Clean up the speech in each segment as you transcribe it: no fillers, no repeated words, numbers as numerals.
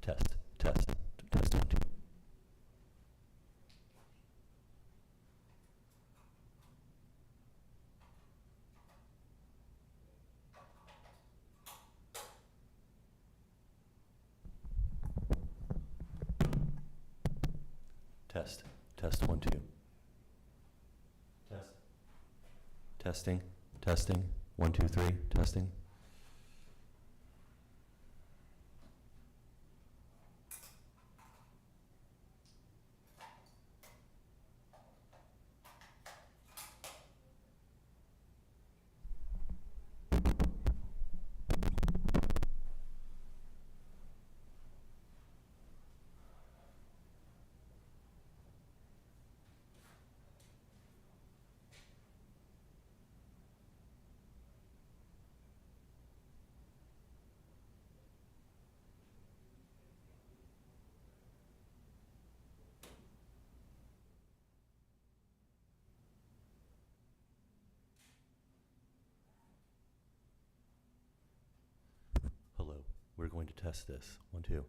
Test, test, test one, two. Test, test one, two. Test. Testing, testing, 1, 2, 3, testing. Hello, we're going to test this. 1, 2.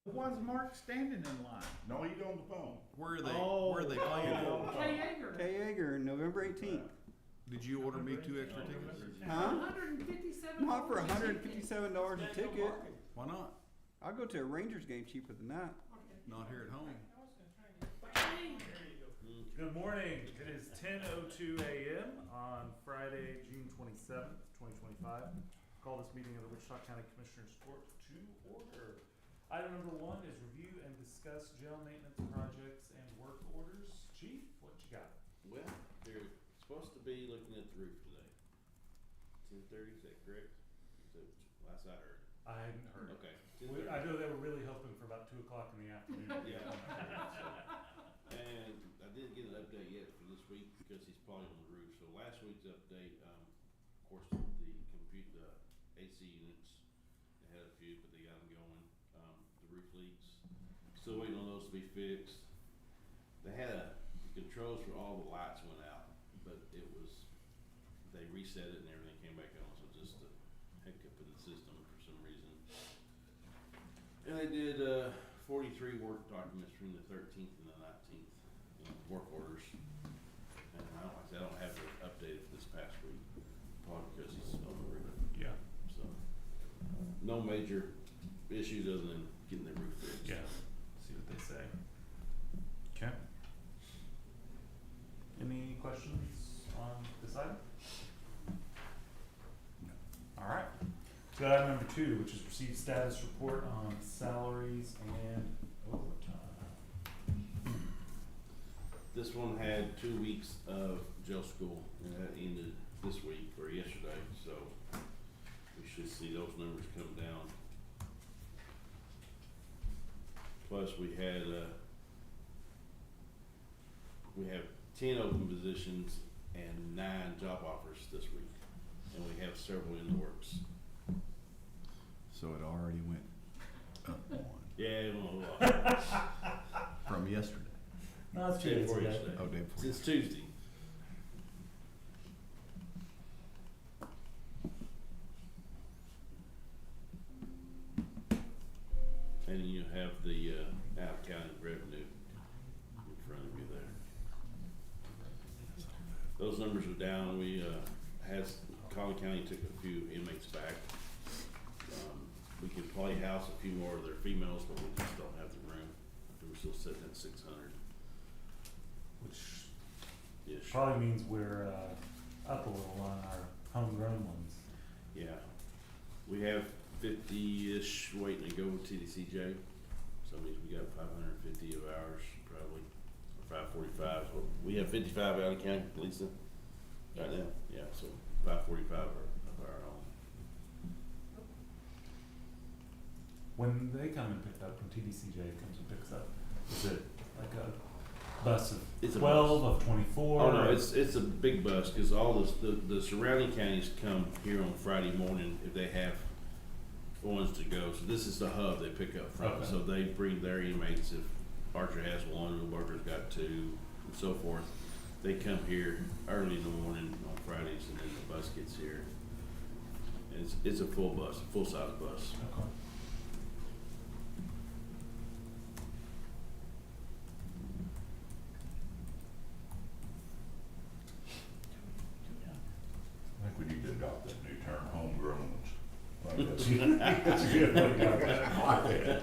Why is Mark standing in line? No, he's on the phone. Where are they? Oh. Where are they playing at? Kay Yeager. Kay Yeager, November 18th. Did you order me 2 extra tickets? Huh? $157. Not for $157 a ticket. Why not? I'll go to a Rangers game cheaper than that. Not here at home. Good morning. It is 10:02 a.m. on Friday, June 27th, 2025. Call this meeting of the Wichita County Commissioners Court to order. Item number 1 is review and discuss jail maintenance projects and work orders. Chief, what you got? Well, they're supposed to be looking at the roof today. 10:30, is that correct? So, last I heard. I hadn't heard. Okay. I know they were really hoping for about 2 o'clock in the afternoon. Yeah. And I didn't get an update yet for this week because he's probably on the roof. So last week's update, of course, the AC units, they had a few, but they got them going. The roof leaks, still waiting on those to be fixed. They had the controls for all the lights went out, but they reset it and everything came back on. So just a hiccup in the system for some reason. And they did 43 work documents between the 13th and the 19th, work orders. And I don't have it updated for this past week, probably because he's on the roof. Yeah. So no major issues other than getting the roof fixed. Yeah. See what they say. Okay. Any questions on this item? All right. So item number 2, which is receive status report on salaries and overtime. This one had 2 weeks of jail school, and that ended this week or yesterday, so we should see those numbers come down. Plus, we have 10 open positions and 9 job offers this week, and we have several in the works. So it already went up one Yeah, it went a lot. from yesterday. No, it's Day good. before It's yesterday. Oh, day before. Since Tuesday. And you have the out-of-county revenue in front of you there. Those numbers are down. We Collin County took a few inmates back. We could probably house a few more of their females, but we just don't have the room. We're still sitting at 600. Which Ish. probably means we're up a little on our homegrown ones. Yeah, we have 50-ish waiting to go with TDCJ, so that means we got 550 of ours probably, or 545. So we have 55 out of county, Lisa, right now. Yeah, so 545 are of our own. When they come and pick up, when TDCJ comes and picks up, is it like a bus of It's a 12, bus. of 24? Oh no, it's a big bus because all the surrounding counties come here on Friday morning if they have ones to go. So this is the hub they pick up from. Okay. So they bring their inmates. If Archer has one, New Barker's got 2, and so forth. They come here early in the morning on Fridays, and then the bus gets here. And it's a full bus, a full size bus. Okay. I think we need to adopt that new term, homegrown ones. Like that's a good thing. I like that.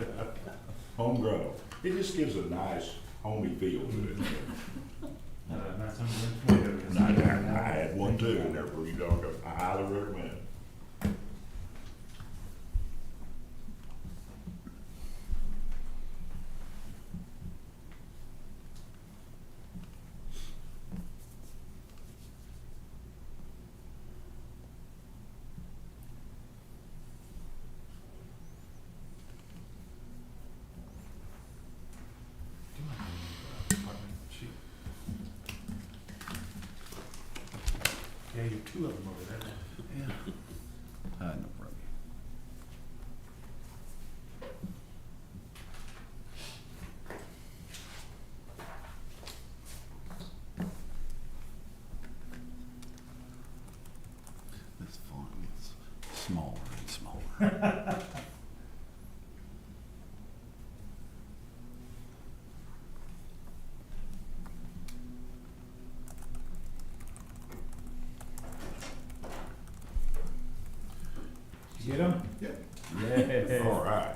Homegrown. It just gives a nice homey feel to it. Nice homegrown tomatoes. And I had one too, and therefore you don't go, I highly recommend it. Yeah, you have 2 of them over there. Yeah. No problem. This font gets smaller and smaller. Get them? Yep. Yeah. All right.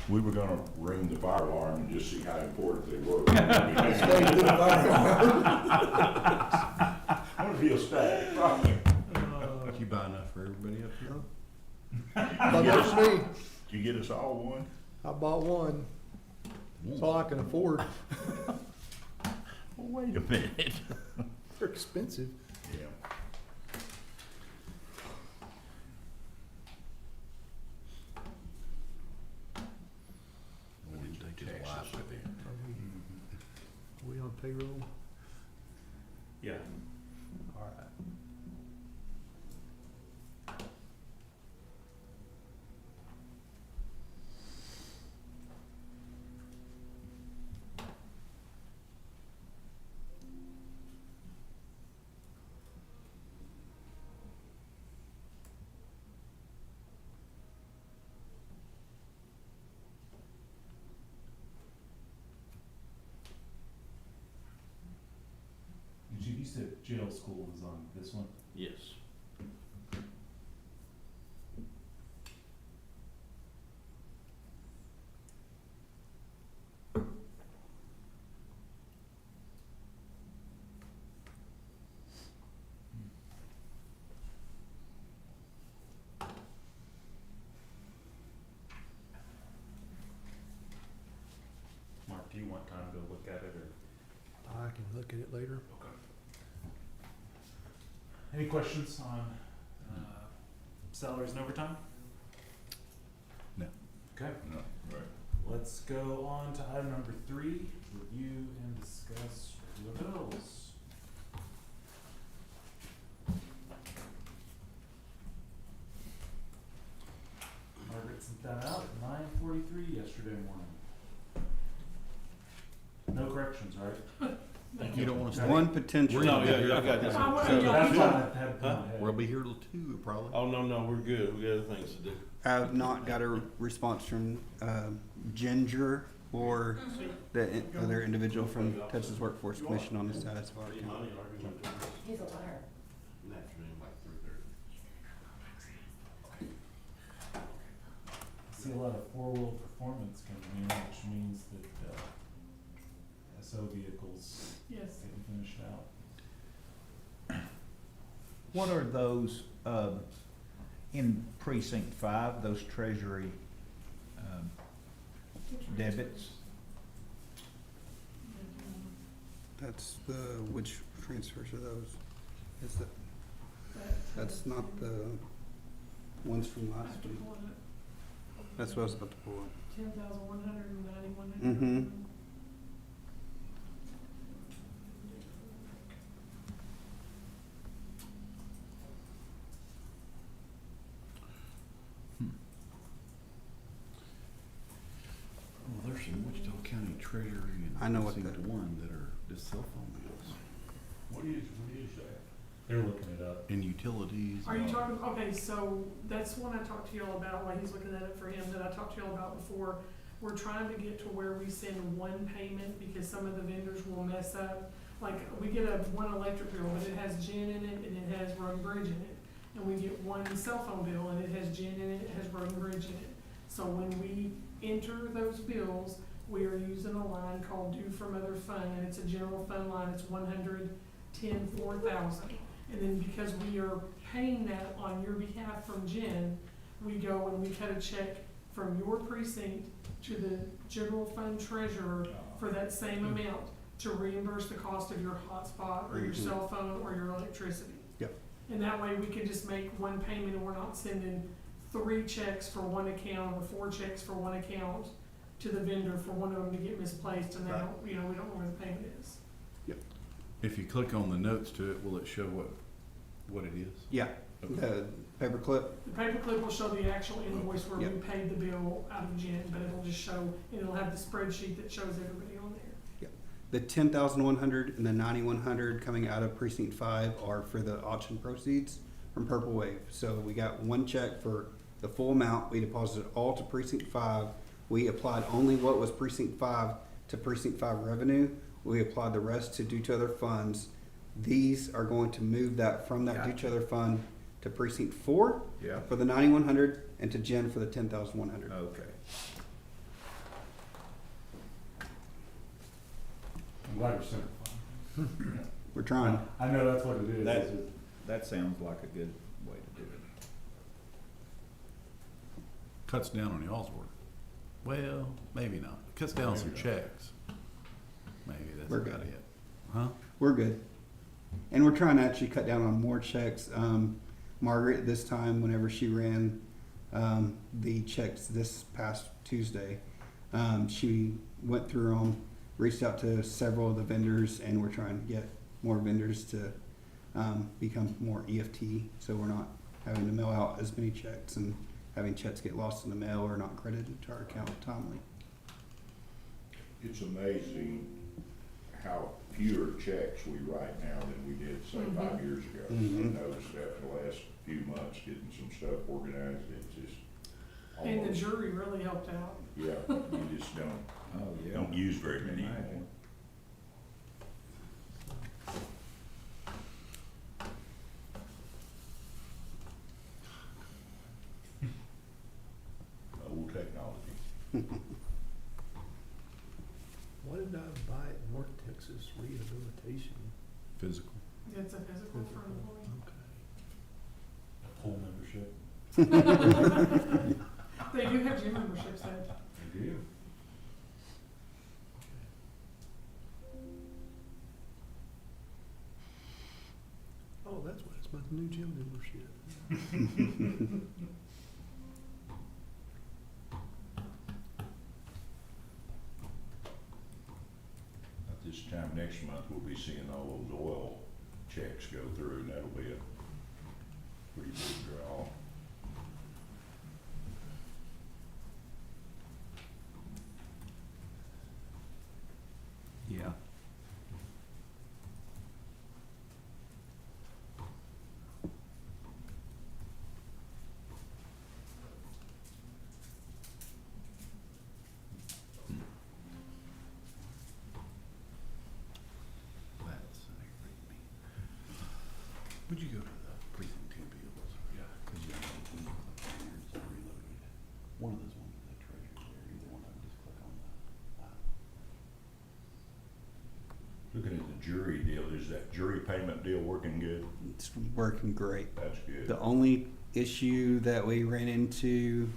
We were gonna ring the fire alarm and just see how important they were. I wanna be a static, probably. Did you buy enough for everybody up here? Not enough for me. Did you get us all one? I bought one. That's all I can afford. Well, wait a minute. They're expensive. Yeah. We didn't take his wife with him. Are we on payroll? Yeah. All right. You said jail school was on this one? Yes. Mark, do you want time to look at it or? I can look at it later. Any questions on salaries and overtime? No. Okay, No, right. let's go on to item number 3, review and discuss the bills. Margaret sent that out at 9:43 yesterday morning. No corrections, right? You don't wanna stay? One potential. No, yeah, I got this. Oh, So yeah. that's what I had in my Huh? head. We'll be here till 2 probably. Oh, no, we're good. We got other things to do. I have not got a response from Ginger or the other individual from Texas Workforce Commission on the status of our account. He's a liar. In the afternoon, like 3:30. I see a lot of four-wheel performance coming in, which means that SO vehicles Yes. getting finished out. What are those, in precinct 5, those treasury, debits? That's which transfers are those? Is that, that's not the ones from last week. That's what I was about to pull up. 10,191. Mm-hmm. Well, there's some Wichita County Treasury and I know what Precinct the- 1 that are just cell phone bills. What do you say? They're looking it up. And utilities. Are you talking, okay, so that's one I talked to y'all about while he's looking at it for him, that I talked to y'all about before. We're trying to get to where we send one payment because some of the vendors will mess up. Like, we get one electric bill, but it has Jen in it and it has Road and Bridge in it. And we get one cell phone bill and it has Jen in it, it has Road and Bridge in it. So when we enter those bills, we are using a line called due from other fund, and it's a general fund line, it's 110,4,000. And then because we are paying that on your behalf from Jen, we go and we cut a check from your precinct to the general fund treasurer for that same amount to reimburse the cost of your hotspot or your Mhm. cell phone or your electricity. Yep. And that way we can just make one payment and we're not sending 3 checks for one account or 4 checks for one account to the vendor for one of them to get misplaced and they don't, we don't know where the payment is. If you click on the notes to it, will it show what it is? Yeah, the paperclip. The paperclip will show the actual invoice where we Yep. paid the bill out of Jen, but it'll just show, and it'll have the spreadsheet that shows everybody on there. The 10,100 and the 9,100 coming out of precinct 5 are for the auction proceeds from Purple Wave. So we got one check for the full amount. We deposited all to precinct 5. We applied only what was precinct 5 to precinct 5 revenue. We applied the rest to due to other funds. These are going to move that from that due to other fund to precinct 4. Yeah, for the 9100 and to Jen for the 10,100. okay. I'm glad you're simplifying. We're trying. I know that's what it is. That- It's just- That sounds like a good way to do it. Cuts down on y'all's work. Well, maybe not. Cuts down some checks. Maybe that's We're about good. it. Huh? We're good. And we're trying to actually cut down on more checks. Margaret, this time, whenever she ran the checks this past Tuesday, she went through them, reached out to several of the vendors, and we're trying to get more vendors to become more EFT, so we're not having to mail out as many checks and having checks get lost in the mail or not credited to our account timely. It's amazing how fewer checks we write now than we did, say, 5 years ago. Mhm. I noticed after the last few months, getting some stuff organized, it's just And the almost, jury really helped out. yeah, you just Oh, yeah. don't use very many Imagine. anymore. Old technology. Why did I buy it North Texas Rehabilitation? Physical. It's a physical for an employee. A pool membership. They do have gym memberships though. I do. Oh, that's what it's my new gym membership. At this time next month, we'll be seeing all those oil checks go through, and that'll be a pretty big draw. Yeah. That's aggravating me. Would you go to the precinct 2 bills? Yeah. Cause you know, when you click on there, it's reloaded. One of those ones with the treasure there, either one of them, just click on the, Looking at the jury deal, is that jury payment deal working good? It's working great. That's good. The only issue that we ran into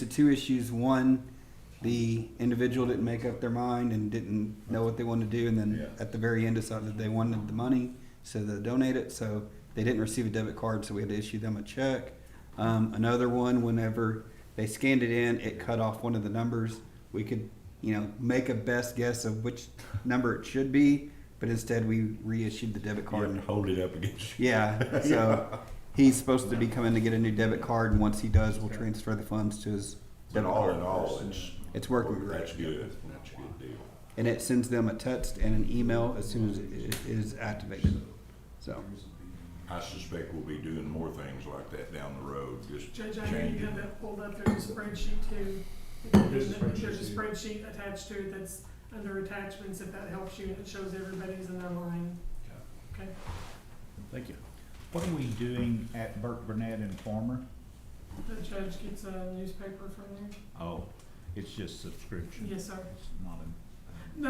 two issues. One, the individual didn't make up their mind and didn't know what they wanted to do, and then Yeah. at the very end decided they wanted the money, so they donated it. So they didn't receive a debit card, so we had to issue them a check. Another one, whenever they scanned it in, it cut off one of the numbers. We could, make a best guess of which number it should be, but instead we reissued the debit You card. have to hold it up against you. Yeah, so he's supposed to be coming to get a new debit card, and once he does, we'll transfer the funds to his But debit all card. in all, It's working great. That's good. That's a good deal. And it sends them a text and an email as soon as it is activated. So, I suspect we'll be doing more things like that down the road, just Judge, I know you changing. have that pulled up, there's a spreadsheet too. There's a spreadsheet There's a too. spreadsheet attached to it that's under attachments, if that helps you, and it shows everybody's in their line. Okay, Thank you. What are we doing at Burke Burnett and Farmer? the judge gets a newspaper from there. Oh, it's just subscription. Yes, sir. It's not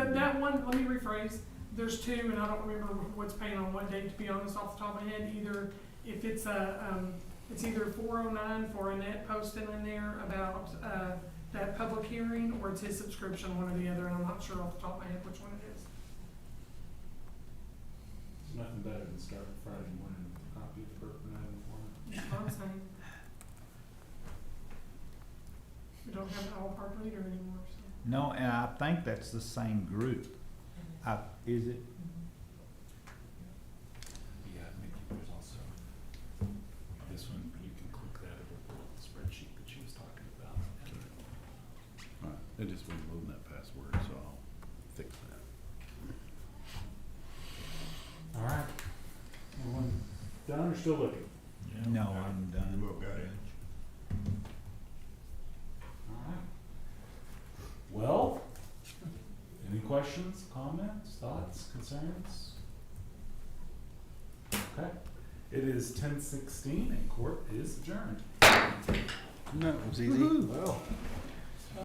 a. That one, let me rephrase, there's two, and I don't remember what's paying on what date, to be honest, off the top of my head, either, if it's it's either 409 for Annette posting in there about, that public hearing, or it's his subscription, one or the other, and I'm not sure off the top of my head which one it is. There's nothing better than starting Friday morning with a copy of the Burke Burnett Informant. That's what I'm saying. We don't have an Owl Park leader anymore, so. No, and I think that's the same group. Is it? Yeah, Mickey, there's also this one, you can click that, it'll pull up the spreadsheet that she was talking about. All right, it just wasn't loading that password, so I'll fix that. All right. Everyone done or still looking? No, I'm done. Well, got it. All right. Well, any questions, comments, thoughts, concerns? Okay. It is 10:16 and court is adjourned. That was easy. Well,